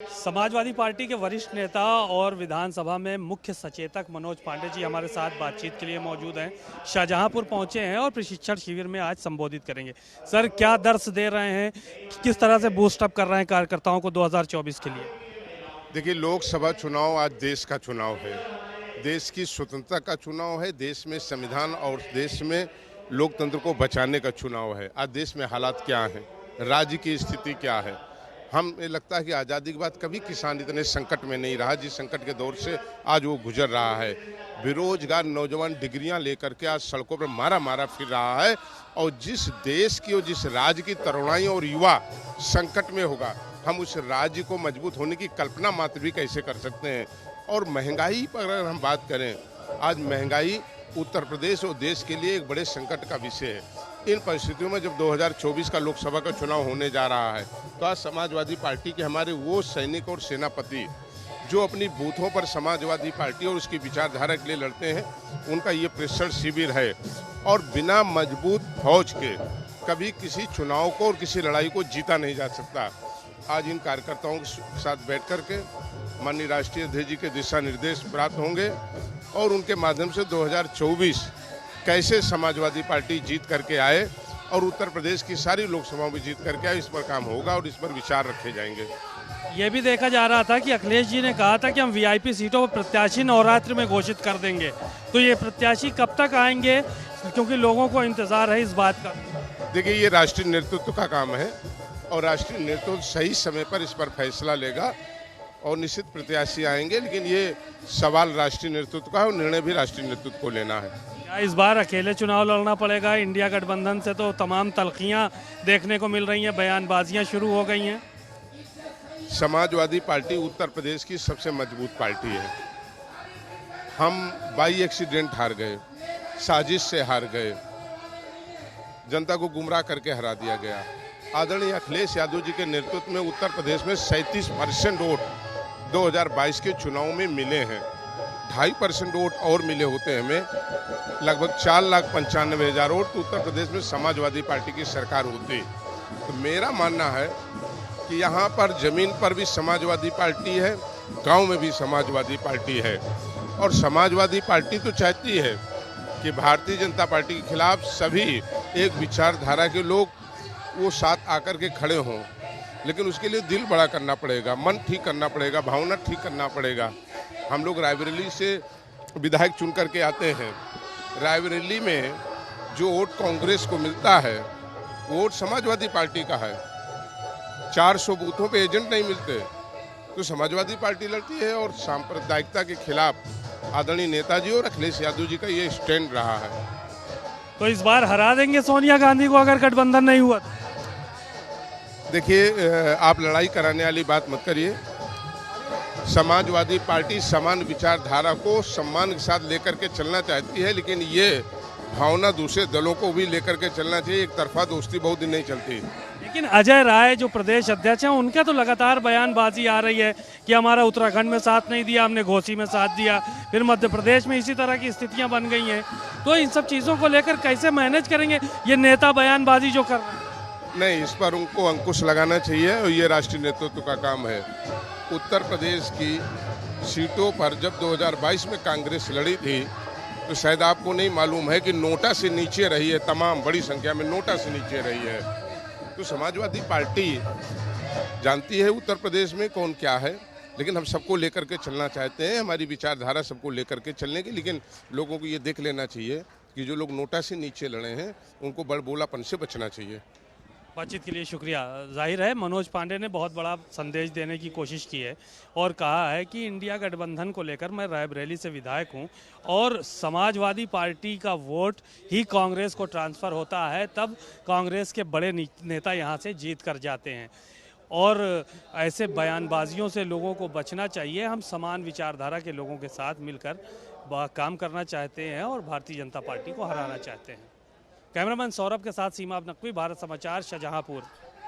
Samajwadi party के वरिष्ठ नेता और विधानसभा में मुख्य सचेतक मनोज पांडे जी हमारे साथ बातचीत के लिए मौजूद हैं। शाहजहांपुर पहुंचे हैं और प्रशिक्षण शिविर में आज संबोधित करेंगे। सर, क्या दर्श दे रहे हैं, किस तरह से बूस्ट अप कर रहे हैं कार्यकर्ताओं को 2024 के लिए? देखिए, लोकसभा चुनाव आज देश का चुनाव है, देश की स्वतंत्रता का चुनाव है, देश में संविधान और देश में लोकतंत्र को बचाने का चुनाव है। आज देश में हालात क्या हैं, राज्य की स्थिति क्या है। हमें लगता है कि आज़ादी के बाद कभी किसान इतने संकट में नहीं रहा जिस संकट के दौर से आज वो गुजर रहा है। बेरोजगार नौजवान डिग्रियां लेकर के आज सड़कों पर मारा मारा फिर रहा है, और जिस देश की और जिस राज्य की तरुणाई और युवा संकट में होगा, हम उस राज्य को मजबूत होने की कल्पना मात्र भी कैसे कर सकते हैं। और महंगाई पर अगर हम बात करें, आज महंगाई उत्तर प्रदेश और देश के लिए एक बड़े संकट का विषय है। इन परिस्थितियों में जब 2024 का लोकसभा का चुनाव होने जा रहा है, तो आज समाजवादी पार्टी के हमारे वो सैनिक और सेनापति जो अपनी बूथों पर समाजवादी पार्टी और उसकी विचारधारा के लिए लड़ते हैं, उनका ये प्रशिक्षण शिविर है। और बिना मजबूत फौज के कभी किसी चुनाव को और किसी लड़ाई को जीता नहीं जा सकता। आज इन कार्यकर्ताओं के साथ बैठ कर के माननीय राष्ट्रीय अध्यक्ष जी के दिशा निर्देश प्राप्त होंगे और उनके माध्यम से 2024 कैसे समाजवादी पार्टी जीत करके आए और उत्तर प्रदेश की सारी लोकसभाओं में जीत करके आए, इस पर काम होगा और इस पर विचार रखे जाएंगे। ये भी देखा जा रहा था कि अखिलेश जी ने कहा था कि हम वीआईपी सीटों पर प्रत्याशी नवरात्र में घोषित कर देंगे, तो ये प्रत्याशी कब तक आएंगे, क्योंकि लोगों को इंतजार है इस बात का? देखिए, ये राष्ट्रीय नेतृत्व का काम है और राष्ट्रीय नेतृत्व सही समय पर इस पर फैसला लेगा और निश्चित प्रत्याशी आएंगे, लेकिन ये सवाल राष्ट्रीय नेतृत्व का है और निर्णय भी राष्ट्रीय नेतृत्व को लेना है। क्या इस बार अकेले चुनाव लड़ना पड़ेगा? इंडिया गठबंधन से तो तमाम तल्खियां देखने को मिल रही हैं, बयानबाजियां शुरू हो गई हैं। समाजवादी पार्टी उत्तर प्रदेश की सबसे मजबूत पार्टी है। हम बाई एक्सीडेंट हार गए, साजिश से हार गए, जनता को गुमराह करके हरा दिया गया। आदरणीय अखिलेश यादव जी के नेतृत्व में उत्तर प्रदेश में 37% वोट 2022 के चुनाव में मिले हैं। 2.5% वोट और मिले होते हमें, लगभग 4,95,000 वोट, तो उत्तर प्रदेश में समाजवादी पार्टी की सरकार होती। तो मेरा मानना है कि यहाँ पर जमीन पर भी समाजवादी पार्टी है, गांव में भी समाजवादी पार्टी है। और समाजवादी पार्टी तो चाहती है कि भारतीय जनता पार्टी के खिलाफ सभी एक विचारधारा के लोग वो साथ आकर के खड़े हों, लेकिन उसके लिए दिल बड़ा करना पड़ेगा, मन ठीक करना पड़ेगा, भावना ठीक करना पड़ेगा। हम लोग रायबरेली से विधायक चुन करके आते हैं। रायबरेली में जो वोट कांग्रेस को मिलता है, वो वोट समाजवादी पार्टी का है। 400 बूथों पे एजेंट नहीं मिलते, तो समाजवादी पार्टी लड़ती है। और सांप्रदायिकता के खिलाफ आदरणीय नेताजी और अखिलेश यादव जी का ये स्टैंड रहा है। तो इस बार हरा देंगे सोनिया गांधी को अगर गठबंधन नहीं हुआ? देखिए, आप लड़ाई कराने वाली बात मत करिए। समाजवादी पार्टी समान विचारधारा को सम्मान के साथ लेकर के चलना चाहती है, लेकिन ये भावना दूसरे दलों को भी लेकर के चलना चाहिए। एक तरफा दोस्ती बहुत दिन नहीं चलती। लेकिन अजय राय जो प्रदेश अध्यक्ष हैं, उनका तो लगातार बयानबाजी आ रही है कि हमारा उत्तराखंड में साथ नहीं दिया, हमने घोसी में साथ दिया, फिर मध्य प्रदेश में इसी तरह की स्थितियां बन गई हैं। तो इन सब चीज़ों को लेकर कैसे मैनेज करेंगे ये नेता बयानबाजी जो कर रहे हैं? नहीं, इस पर उनको अंकुश लगाना चाहिए और ये राष्ट्रीय नेतृत्व का काम है। उत्तर प्रदेश की सीटों पर जब 2022 में कांग्रेस लड़ी थी, तो शायद आपको नहीं मालूम है कि नोटा से नीचे रही है, तमाम बड़ी संख्या में नोटा से नीचे रही है। तो समाजवादी पार्टी जानती है उत्तर प्रदेश में कौन क्या है, लेकिन हम सबको लेकर के चलना चाहते हैं। हमारी विचारधारा सबको लेकर के चलने की, लेकिन लोगों को ये देख लेना चाहिए कि जो लोग नोटा से नीचे लड़े हैं, उनको बड़बोलापन से बचना चाहिए। बातचीत के लिए शुक्रिया। जाहिर है मनोज पांडे ने बहुत बड़ा संदेश देने की कोशिश की है और कहा है कि इंडिया गठबंधन को लेकर मैं रायबरेली से विधायक हूं और समाजवादी पार्टी का वोट ही कांग्रेस को ट्रांसफ़र होता है, तब कांग्रेस के बड़े नेता यहां से जीत कर जाते हैं। और ऐसे बयानबाजियों से लोगों को बचना चाहिए। हम समान विचारधारा के लोगों के साथ मिलकर काम करना चाहते हैं और भारतीय जनता पार्टी को हराना चाहते हैं। कैमरामैन सौरभ के साथ सीमा नकवी, भारत समाचार, शाहजहांपुर।